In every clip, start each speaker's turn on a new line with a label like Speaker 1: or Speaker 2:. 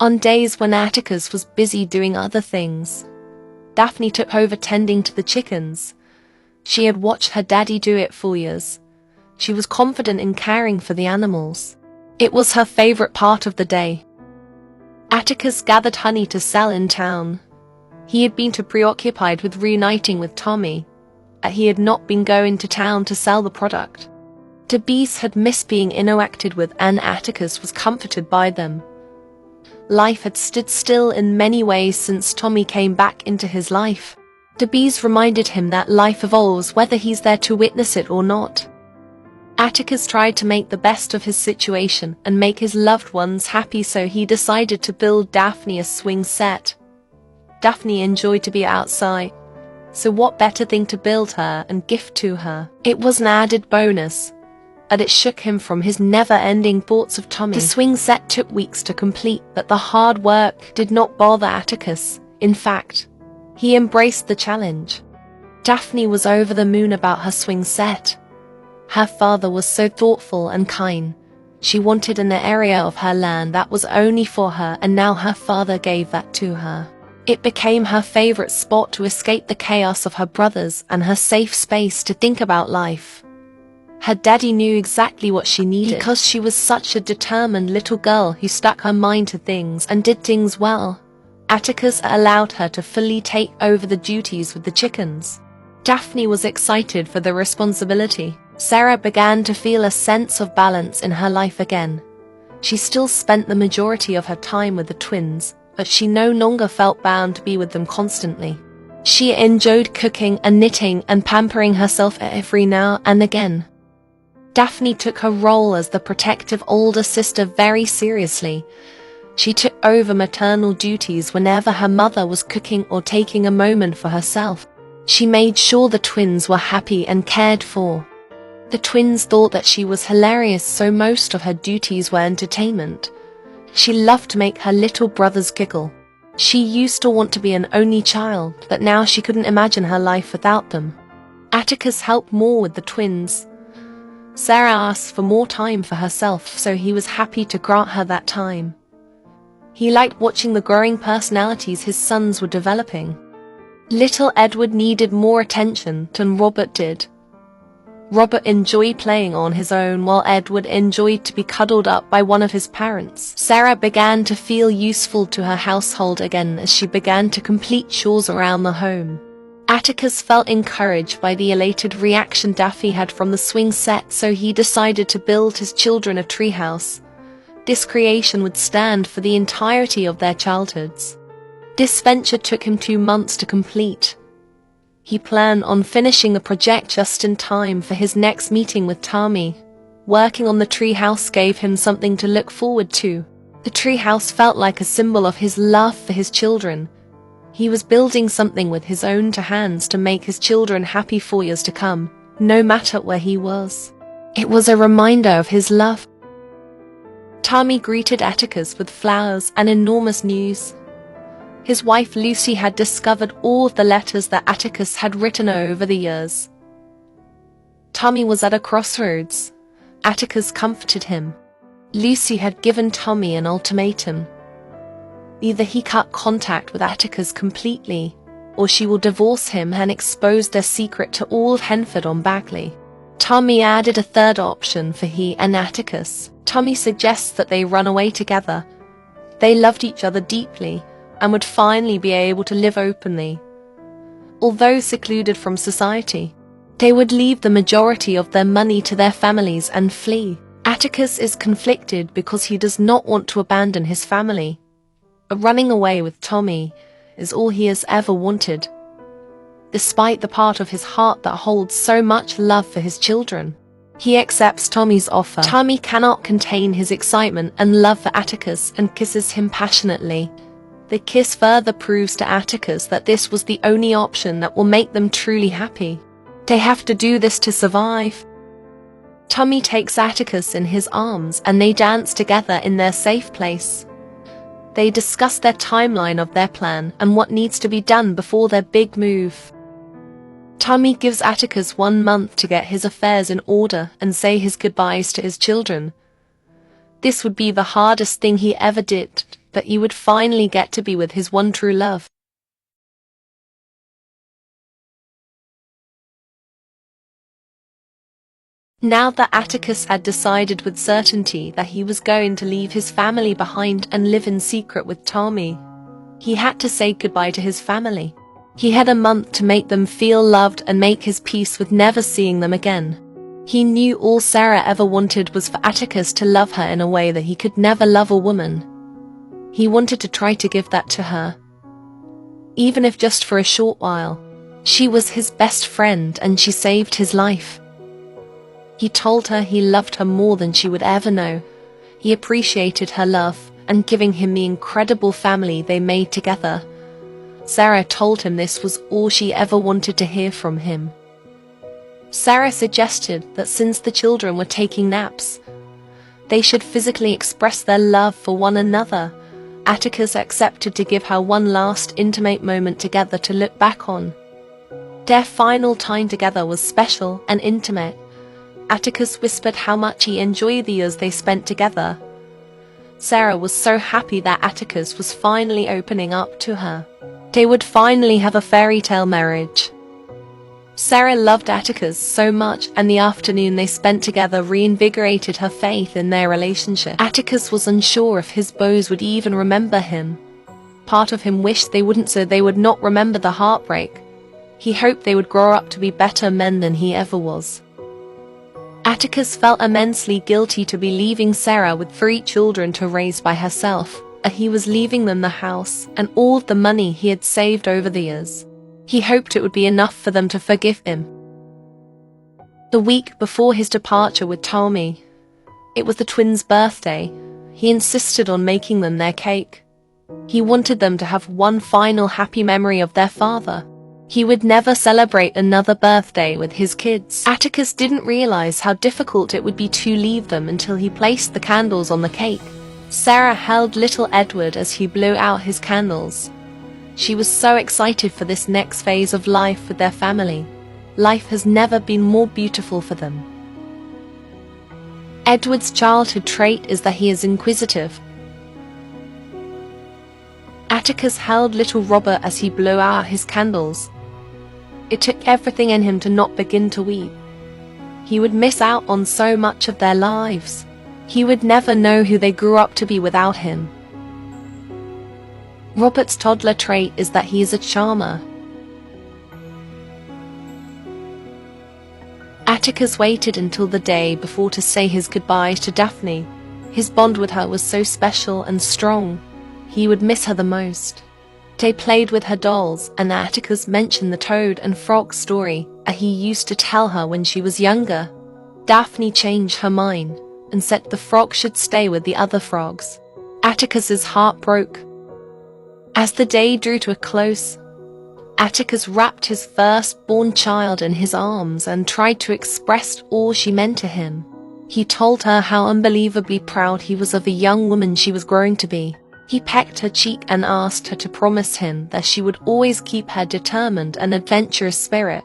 Speaker 1: On days when Atticus was busy doing other things, Daphne took over tending to the chickens. She had watched her daddy do it for years. She was confident in caring for the animals. It was her favorite part of the day. Atticus gathered honey to sell in town. He had been too preoccupied with reuniting with Tommy. He had not been going to town to sell the product. The bees had missed being interacted with, and Atticus was comforted by them. Life had stood still in many ways since Tommy came back into his life. The bees reminded him that life evolves whether he's there to witness it or not. Atticus tried to make the best of his situation and make his loved ones happy, so he decided to build Daphne a swing set. Daphne enjoyed to be outside, so what better thing to build her and gift to her? It was an added bonus, and it shook him from his never-ending thoughts of Tommy. The swing set took weeks to complete, but the hard work did not bother Atticus. In fact, he embraced the challenge. Daphne was over the moon about her swing set. Her father was so thoughtful and kind. She wanted an area of her land that was only for her, and now her father gave that to her. It became her favorite spot to escape the chaos of her brothers and her safe space to think about life. Her daddy knew exactly what she needed because she was such a determined little girl who stuck her mind to things and did things well. Atticus allowed her to fully take over the duties with the chickens. Daphne was excited for the responsibility. Sarah began to feel a sense of balance in her life again. She still spent the majority of her time with the twins, but she no longer felt bound to be with them constantly. She enjoyed cooking and knitting and pampering herself every now and again. Daphne took her role as the protective older sister very seriously. She took over maternal duties whenever her mother was cooking or taking a moment for herself. She made sure the twins were happy and cared for. The twins thought that she was hilarious, so most of her duties were entertainment. She loved to make her little brothers giggle. She used to want to be an only child, but now she couldn't imagine her life without them. Atticus helped more with the twins. Sarah asked for more time for herself, so he was happy to grant her that time. He liked watching the growing personalities his sons were developing. Little Edward needed more attention than Robert did. Robert enjoyed playing on his own, while Edward enjoyed to be cuddled up by one of his parents. Sarah began to feel useful to her household again as she began to complete chores around the home. Atticus felt encouraged by the elated reaction Daphne had from the swing set, so he decided to build his children a treehouse. This creation would stand for the entirety of their childhoods. This venture took him 2 months to complete. He planned on finishing the project just in time for his next meeting with Tommy. Working on the treehouse gave him something to look forward to. The treehouse felt like a symbol of his love for his children. He was building something with his own 2 hands to make his children happy for years to come, no matter where he was. It was a reminder of his love. Tommy greeted Atticus with flowers and enormous news. His wife Lucy had discovered all of the letters that Atticus had written over the years. Tommy was at a crossroads. Atticus comforted him. Lucy had given Tommy an ultimatum. Either he cut contact with Atticus completely, or she will divorce him and expose their secret to all of Henford on Bagley. Tommy added a third option for he and Atticus. Tommy suggests that they run away together. They loved each other deeply and would finally be able to live openly. Although secluded from society, they would leave the majority of their money to their families and flee. Atticus is conflicted because he does not want to abandon his family. But running away with Tommy is all he has ever wanted, despite the part of his heart that holds so much love for his children. He accepts Tommy's offer. Tommy cannot contain his excitement and love for Atticus and kisses him passionately. The kiss further proves to Atticus that this was the only option that will make them truly happy. They have to do this to survive. Tommy takes Atticus in his arms and they dance together in their safe place. They discuss their timeline of their plan and what needs to be done before their big move. Tommy gives Atticus 1 month to get his affairs in order and say his goodbyes to his children. This would be the hardest thing he ever did, but he would finally get to be with his one true love. Now that Atticus had decided with certainty that he was going to leave his family behind and live in secret with Tommy, he had to say goodbye to his family. He had a month to make them feel loved and make his peace with never seeing them again. He knew all Sarah ever wanted was for Atticus to love her in a way that he could never love a woman. He wanted to try to give that to her, even if just for a short while. She was his best friend and she saved his life. He told her he loved her more than she would ever know. He appreciated her love and giving him the incredible family they made together. Sarah told him this was all she ever wanted to hear from him. Sarah suggested that since the children were taking naps, they should physically express their love for one another. Atticus accepted to give her one last intimate moment together to look back on. Their final time together was special and intimate. Atticus whispered how much he enjoyed the years they spent together. Sarah was so happy that Atticus was finally opening up to her. They would finally have a fairy tale marriage. Sarah loved Atticus so much, and the afternoon they spent together reinvigorated her faith in their relationship. Atticus was unsure if his beaux would even remember him. Part of him wished they wouldn't, so they would not remember the heartbreak. He hoped they would grow up to be better men than he ever was. Atticus felt immensely guilty to be leaving Sarah with 3 children to raise by herself. He was leaving them the house and all the money he had saved over the years. He hoped it would be enough for them to forgive him. The week before his departure with Tommy, it was the twins' birthday. He insisted on making them their cake. He wanted them to have one final happy memory of their father. He would never celebrate another birthday with his kids. Atticus didn't realize how difficult it would be to leave them until he placed the candles on the cake. Sarah held little Edward as he blew out his candles. She was so excited for this next phase of life with their family. Life has never been more beautiful for them. Edward's childhood trait is that he is inquisitive. Atticus held little Robert as he blew out his candles. It took everything in him to not begin to weep. He would miss out on so much of their lives. He would never know who they grew up to be without him. Robert's toddler trait is that he is a charmer. Atticus waited until the day before to say his goodbyes to Daphne. His bond with her was so special and strong. He would miss her the most. They played with her dolls, and Atticus mentioned the toad and frog story he used to tell her when she was younger. Daphne changed her mind and said the frog should stay with the other frogs. Atticus's heart broke. As the day drew to a close, Atticus wrapped his firstborn child in his arms and tried to express all she meant to him. He told her how unbelievably proud he was of the young woman she was growing to be. He pecked her cheek and asked her to promise him that she would always keep her determined and adventurous spirit,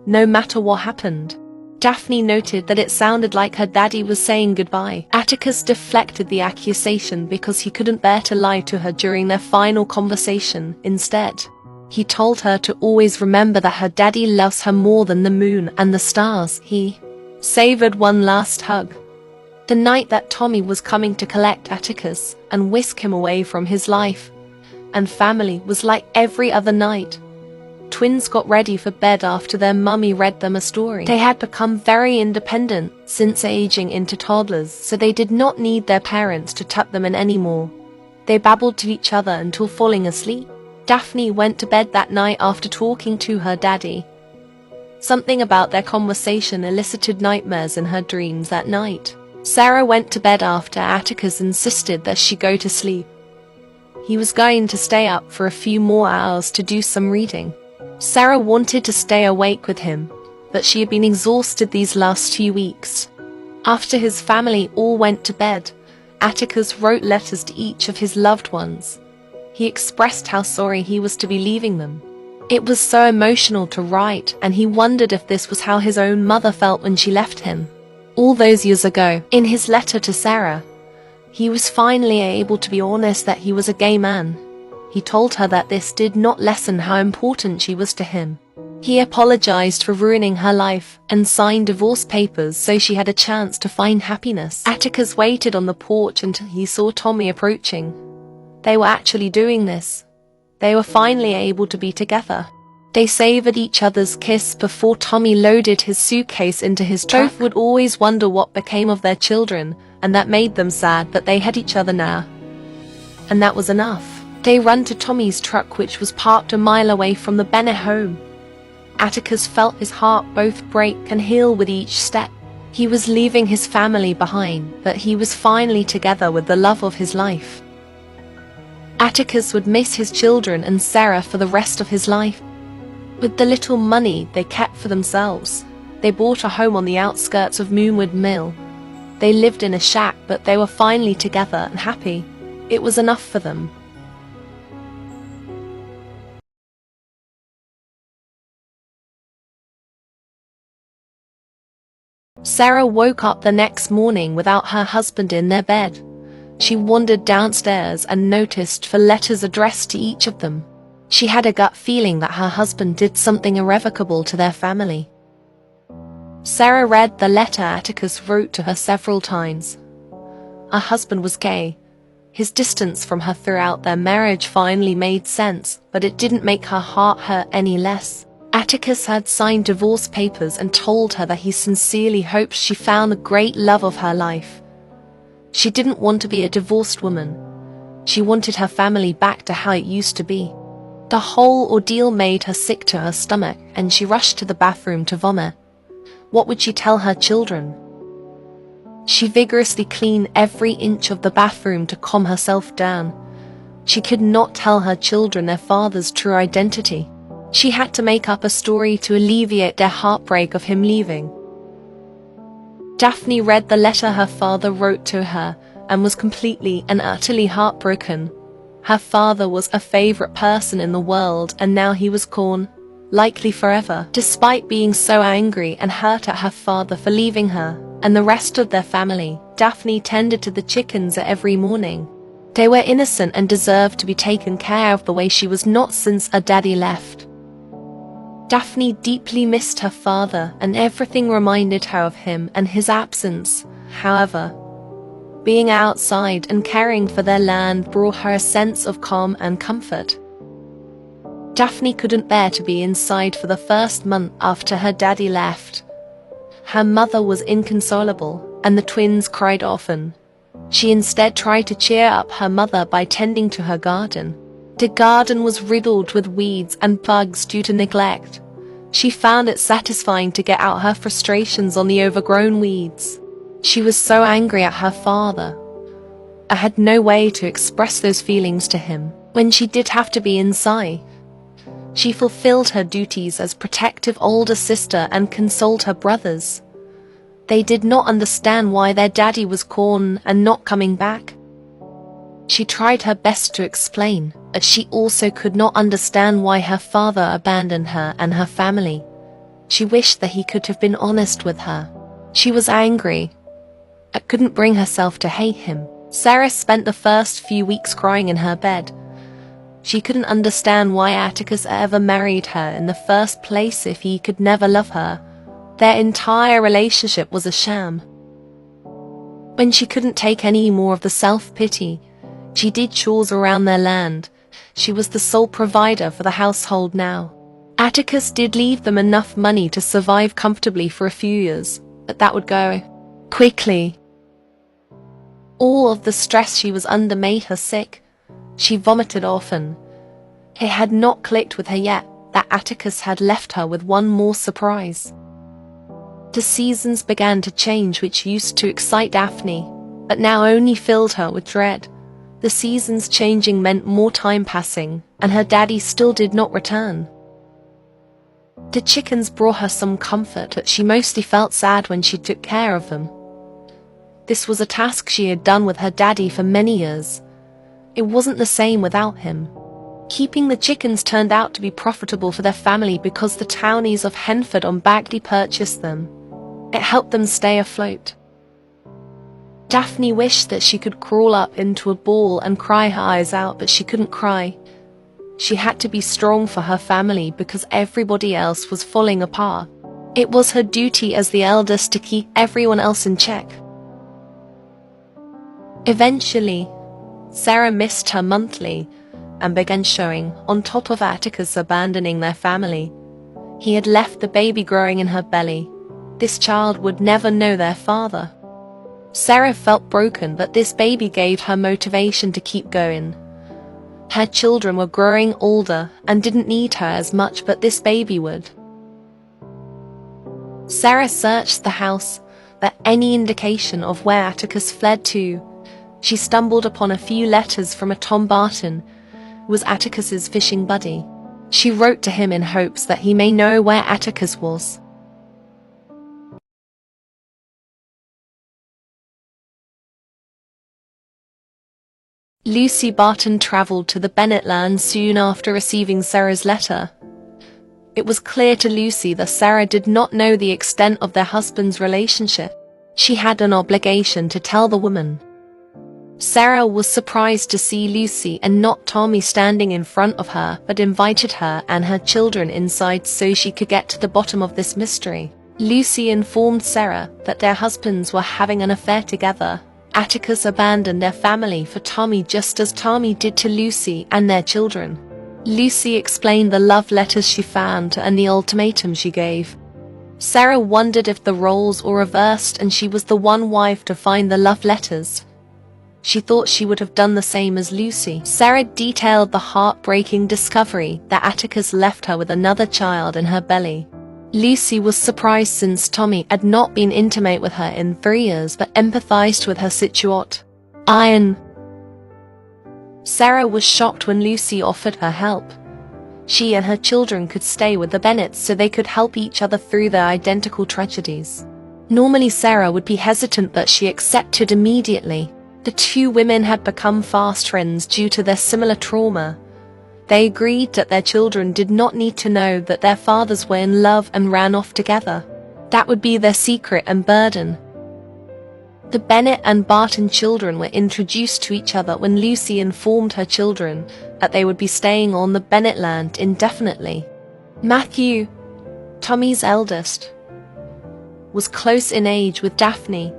Speaker 1: no matter what happened. Daphne noted that it sounded like her daddy was saying goodbye. Atticus deflected the accusation because he couldn't bear to lie to her during their final conversation. Instead, he told her to always remember that her daddy loves her more than the moon and the stars. He savored one last hug. The night that Tommy was coming to collect Atticus and whisk him away from his life and family was like every other night. Twins got ready for bed after their mummy read them a story. They had become very independent since aging into toddlers, so they did not need their parents to tuck them in anymore. They babbled to each other until falling asleep. Daphne went to bed that night after talking to her daddy. Something about their conversation elicited nightmares in her dreams that night. Sarah went to bed after Atticus insisted that she go to sleep. He was going to stay up for a few more hours to do some reading. Sarah wanted to stay awake with him, but she had been exhausted these last 2 weeks. After his family all went to bed, Atticus wrote letters to each of his loved ones. He expressed how sorry he was to be leaving them. It was so emotional to write, and he wondered if this was how his own mother felt when she left him all those years ago. In his letter to Sarah, He was finally able to be honest that he was a gay man. He told her that this did not lessen how important she was to him. He apologized for ruining her life and signed divorce papers so she had a chance to find happiness. Atticus waited on the porch until he saw Tommy approaching. They were actually doing this. They were finally able to be together. They savored each other's kiss before Tommy loaded his suitcase into his truck. Both would always wonder what became of their children, and that made them sad, but they had each other now. And that was enough. They ran to Tommy's truck, which was parked a mile away from the Bennett home. Atticus felt his heart both break and heal with each step. He was leaving his family behind, but he was finally together with the love of his life. Atticus would miss his children and Sarah for the rest of his life. With the little money they kept for themselves, they bought a home on the outskirts of Moonwood Mill. They lived in a shack, but they were finally together and happy. It was enough for them. Sarah woke up the next morning without her husband in their bed. She wandered downstairs and noticed 4 letters addressed to each of them. She had a gut feeling that her husband did something irrevocable to their family. Sarah read the letter Atticus wrote to her several times. Her husband was gay. His distance from her throughout their marriage finally made sense, but it didn't make her heart hurt any less. Atticus had signed divorce papers and told her that he sincerely hoped she found the great love of her life. She didn't want to be a divorced woman. She wanted her family back to how it used to be. The whole ordeal made her sick to her stomach, and she rushed to the bathroom to vomit. What would she tell her children? She vigorously cleaned every inch of the bathroom to calm herself down. She could not tell her children their father's true identity. She had to make up a story to alleviate their heartbreak of him leaving. Daphne read the letter her father wrote to her and was completely and utterly heartbroken. Her father was a favorite person in the world, and now he was gone, likely forever. Despite being so angry and hurt at her father for leaving her and the rest of their family, Daphne tended to the chickens every morning. They were innocent and deserved to be taken care of the way she was not since her daddy left. Daphne deeply missed her father, and everything reminded her of him and his absence. However, being outside and caring for their land brought her a sense of calm and comfort. Daphne couldn't bear to be inside for the first month after her daddy left. Her mother was inconsolable, and the twins cried often. She instead tried to cheer up her mother by tending to her garden. The garden was riddled with weeds and bugs due to neglect. She found it satisfying to get out her frustrations on the overgrown weeds. She was so angry at her father. I had no way to express those feelings to him when she did have to be inside. She fulfilled her duties as protective older sister and consoled her brothers. They did not understand why their daddy was gone and not coming back. She tried her best to explain, but she also could not understand why her father abandoned her and her family. She wished that he could have been honest with her. She was angry, but couldn't bring herself to hate him. Sarah spent the first few weeks crying in her bed. She couldn't understand why Atticus ever married her in the first place if he could never love her. Their entire relationship was a sham. When she couldn't take any more of the self-pity, she did chores around their land. She was the sole provider for the household now. Atticus did leave them enough money to survive comfortably for a few years, but that would go quickly. All of the stress she was under made her sick. She vomited often. It had not clicked with her yet that Atticus had left her with one more surprise. The seasons began to change, which used to excite Daphne, but now only filled her with dread. The seasons changing meant more time passing, and her daddy still did not return. The chickens brought her some comfort, but she mostly felt sad when she took care of them. This was a task she had done with her daddy for many years. It wasn't the same without him. Keeping the chickens turned out to be profitable for their family because the townies of Henford on Bagley purchased them. It helped them stay afloat. Daphne wished that she could crawl up into a ball and cry her eyes out, but she couldn't cry. She had to be strong for her family because everybody else was falling apart. It was her duty as the eldest to keep everyone else in check. Eventually, Sarah missed her monthly and began showing, on top of Atticus abandoning their family. He had left the baby growing in her belly. This child would never know their father. Sarah felt broken, but this baby gave her motivation to keep going. Her children were growing older and didn't need her as much, but this baby would. Sarah searched the house for any indication of where Atticus fled to. She stumbled upon a few letters from a Tom Barton, who was Atticus's fishing buddy. She wrote to him in hopes that he may know where Atticus was. Lucy Barton travelled to the Bennett land soon after receiving Sarah's letter. It was clear to Lucy that Sarah did not know the extent of their husband's relationship. She had an obligation to tell the woman. Sarah was surprised to see Lucy and not Tommy standing in front of her, but invited her and her children inside so she could get to the bottom of this mystery. Lucy informed Sarah that their husbands were having an affair together. Atticus abandoned their family for Tommy, just as Tommy did to Lucy and their children. Lucy explained the love letters she found and the ultimatum she gave. Sarah wondered if the roles were reversed and she was the one wife to find the love letters. She thought she would have done the same as Lucy. Sarah detailed the heartbreaking discovery that Atticus left her with another child in her belly. Lucy was surprised since Tommy had not been intimate with her in 3 years, but empathized with her situation. Sarah was shocked when Lucy offered her help. She and her children could stay with the Bennetts so they could help each other through their identical tragedies. Normally Sarah would be hesitant, but she accepted immediately. The two women had become fast friends due to their similar trauma. They agreed that their children did not need to know that their fathers were in love and ran off together. That would be their secret and burden. The Bennett and Barton children were introduced to each other when Lucy informed her children that they would be staying on the Bennett land indefinitely. Matthew, Tommy's eldest, was close in age with Daphne.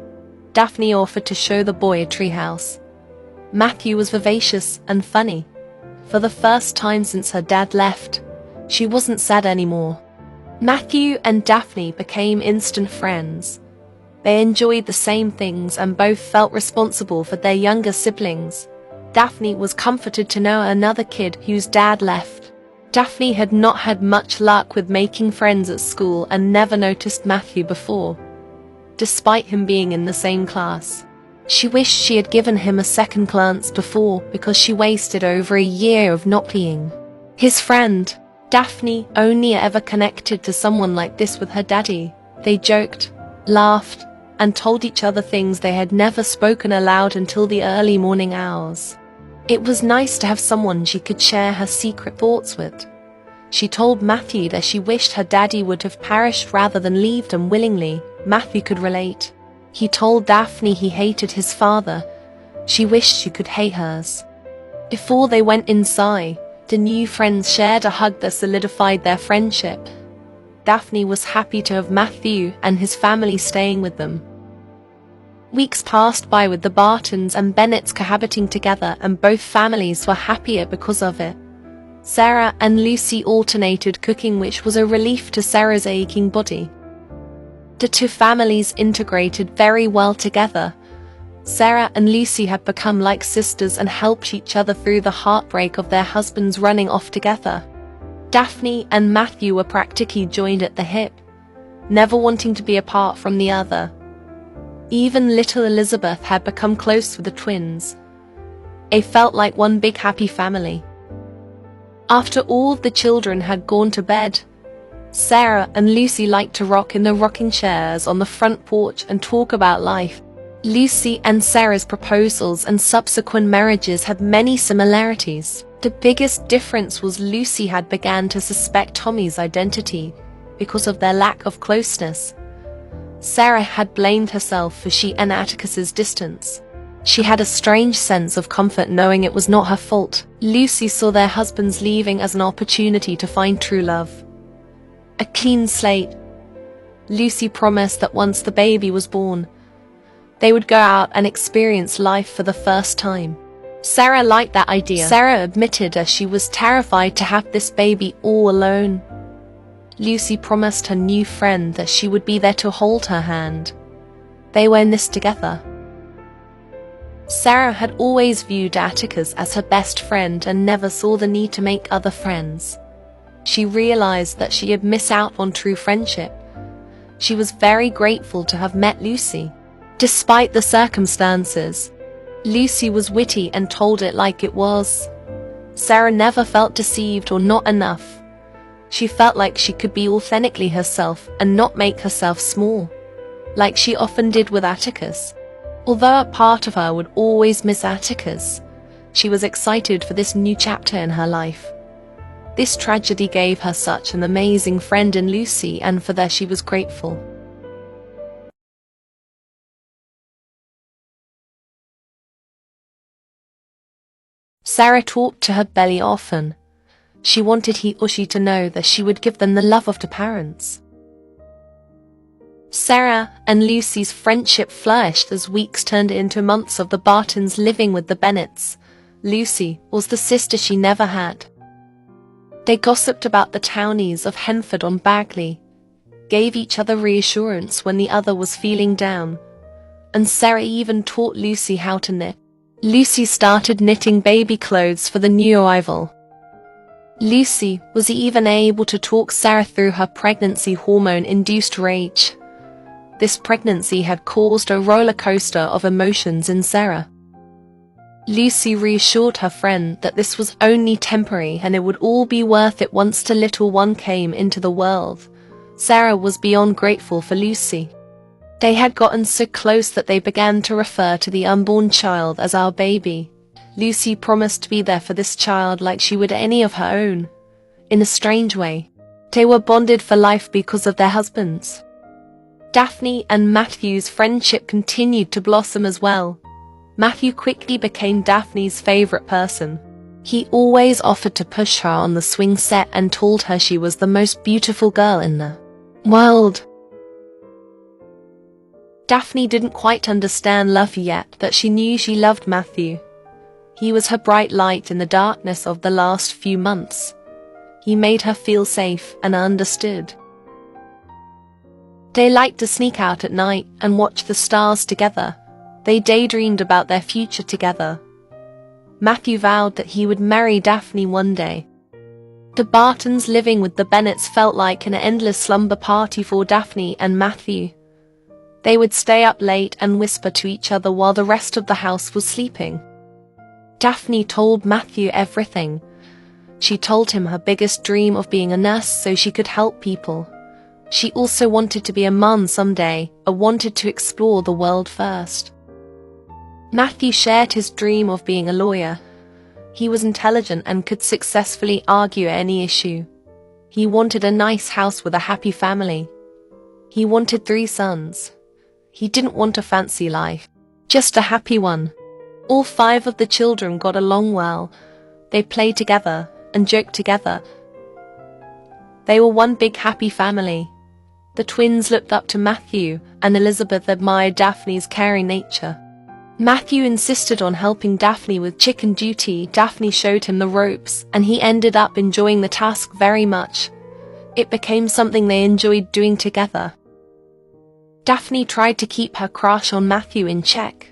Speaker 1: Daphne offered to show the boy a treehouse. Matthew was vivacious and funny. For the first time since her dad left, she wasn't sad anymore. Matthew and Daphne became instant friends. They enjoyed the same things and both felt responsible for their younger siblings. Daphne was comforted to know another kid whose dad left. Daphne had not had much luck with making friends at school and never noticed Matthew before, despite him being in the same class. She wished she had given him a second glance before, because she wasted over a year of not being his friend. Daphne only ever connected to someone like this with her daddy. They joked, laughed, and told each other things they had never spoken aloud until the early morning hours. It was nice to have someone she could share her secret thoughts with. She told Matthew that she wished her daddy would have perished rather than leave them willingly. Matthew could relate. He told Daphne he hated his father. She wished she could hate hers. Before they went inside, the new friends shared a hug that solidified their friendship. Daphne was happy to have Matthew and his family staying with them. Weeks passed by with the Bartons and Bennetts cohabiting together, and both families were happier because of it. Sarah and Lucy alternated cooking, which was a relief to Sarah's aching body. The two families integrated very well together. Sarah and Lucy had become like sisters and helped each other through the heartbreak of their husbands running off together. Daphne and Matthew were practically joined at the hip, never wanting to be apart from the other. Even little Elizabeth had become close with the twins. They felt like one big happy family. After all the children had gone to bed, Sarah and Lucy liked to rock in the rocking chairs on the front porch and talk about life. Lucy and Sarah's proposals and subsequent marriages had many similarities. The biggest difference was Lucy had begun to suspect Tommy's identity because of their lack of closeness. Sarah had blamed herself for she and Atticus's distance. She had a strange sense of comfort knowing it was not her fault. Lucy saw their husbands leaving as an opportunity to find true love. A clean slate. Lucy promised that once the baby was born, they would go out and experience life for the first time. Sarah liked that idea. Sarah admitted that she was terrified to have this baby all alone. Lucy promised her new friend that she would be there to hold her hand. They were in this together. Sarah had always viewed Atticus as her best friend and never saw the need to make other friends. She realized that she had missed out on true friendship. She was very grateful to have met Lucy. Despite the circumstances, Lucy was witty and told it like it was. Sarah never felt deceived or not enough. She felt like she could be authentically herself and not make herself small, like she often did with Atticus. Although a part of her would always miss Atticus, she was excited for this new chapter in her life. This tragedy gave her such an amazing friend in Lucy, and for that she was grateful. Sarah talked to her belly often. She wanted he or she to know that she would give them the love of the parents. Sarah and Lucy's friendship flourished as weeks turned into months of the Bartons living with the Bennetts. Lucy was the sister she never had. They gossiped about the townies of Henford on Bagley, gave each other reassurance when the other was feeling down, and Sarah even taught Lucy how to knit. Lucy started knitting baby clothes for the new arrival. Lucy was even able to talk Sarah through her pregnancy hormone-induced rage. This pregnancy had caused a roller coaster of emotions in Sarah. Lucy reassured her friend that this was only temporary and it would all be worth it once the little one came into the world. Sarah was beyond grateful for Lucy. They had gotten so close that they began to refer to the unborn child as our baby. Lucy promised to be there for this child like she would any of her own. In a strange way, they were bonded for life because of their husbands. Daphne and Matthew's friendship continued to blossom as well. Matthew quickly became Daphne's favorite person. He always offered to push her on the swing set and told her she was the most beautiful girl in the world. Daphne didn't quite understand love yet, but she knew she loved Matthew. He was her bright light in the darkness of the last few months. He made her feel safe and understood. They liked to sneak out at night and watch the stars together. They daydreamed about their future together. Matthew vowed that he would marry Daphne one day. The Bartons living with the Bennetts felt like an endless slumber party for Daphne and Matthew. They would stay up late and whisper to each other while the rest of the house was sleeping. Daphne told Matthew everything. She told him her biggest dream of being a nurse so she could help people. She also wanted to be a mum someday, or wanted to explore the world first. Matthew shared his dream of being a lawyer. He was intelligent and could successfully argue any issue. He wanted a nice house with a happy family. He wanted 3 sons. He didn't want a fancy life, just a happy one. All 5 of the children got along well. They played together and joked together. They were one big happy family. The twins looked up to Matthew, and Elizabeth admired Daphne's caring nature. Matthew insisted on helping Daphne with chicken duty. Daphne showed him the ropes, and he ended up enjoying the task very much. It became something they enjoyed doing together. Daphne tried to keep her crush on Matthew in check.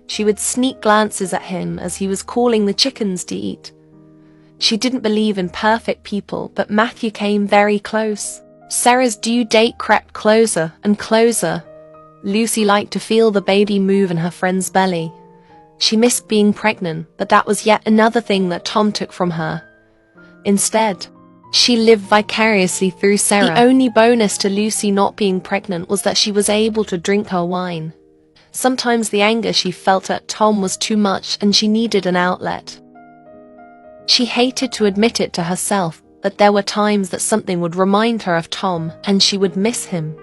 Speaker 1: She would sneak glances at him as he was calling the chickens to eat. She didn't believe in perfect people, but Matthew came very close. Sarah's due date crept closer and closer. Lucy liked to feel the baby move in her friend's belly. She missed being pregnant, but that was yet another thing that Tom took from her. Instead, she lived vicariously through Sarah. The only bonus to Lucy not being pregnant was that she was able to drink her wine. Sometimes the anger she felt at Tom was too much and she needed an outlet. She hated to admit it to herself, but there were times that something would remind her of Tom and she would miss him.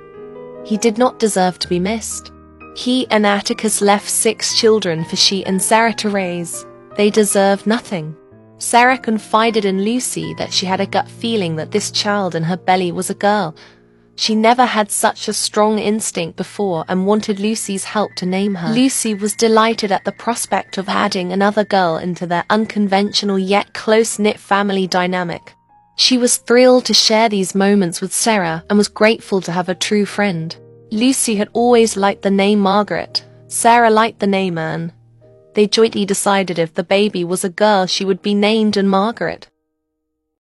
Speaker 1: He did not deserve to be missed. He and Atticus left 6 children for she and Sarah to raise. They deserved nothing. Sarah confided in Lucy that she had a gut feeling that this child in her belly was a girl. She never had such a strong instinct before and wanted Lucy's help to name her. Lucy was delighted at the prospect of adding another girl into their unconventional yet close-knit family dynamic. She was thrilled to share these moments with Sarah and was grateful to have a true friend. Lucy had always liked the name Margaret. Sarah liked the name Anne. They jointly decided if the baby was a girl, she would be named Margaret.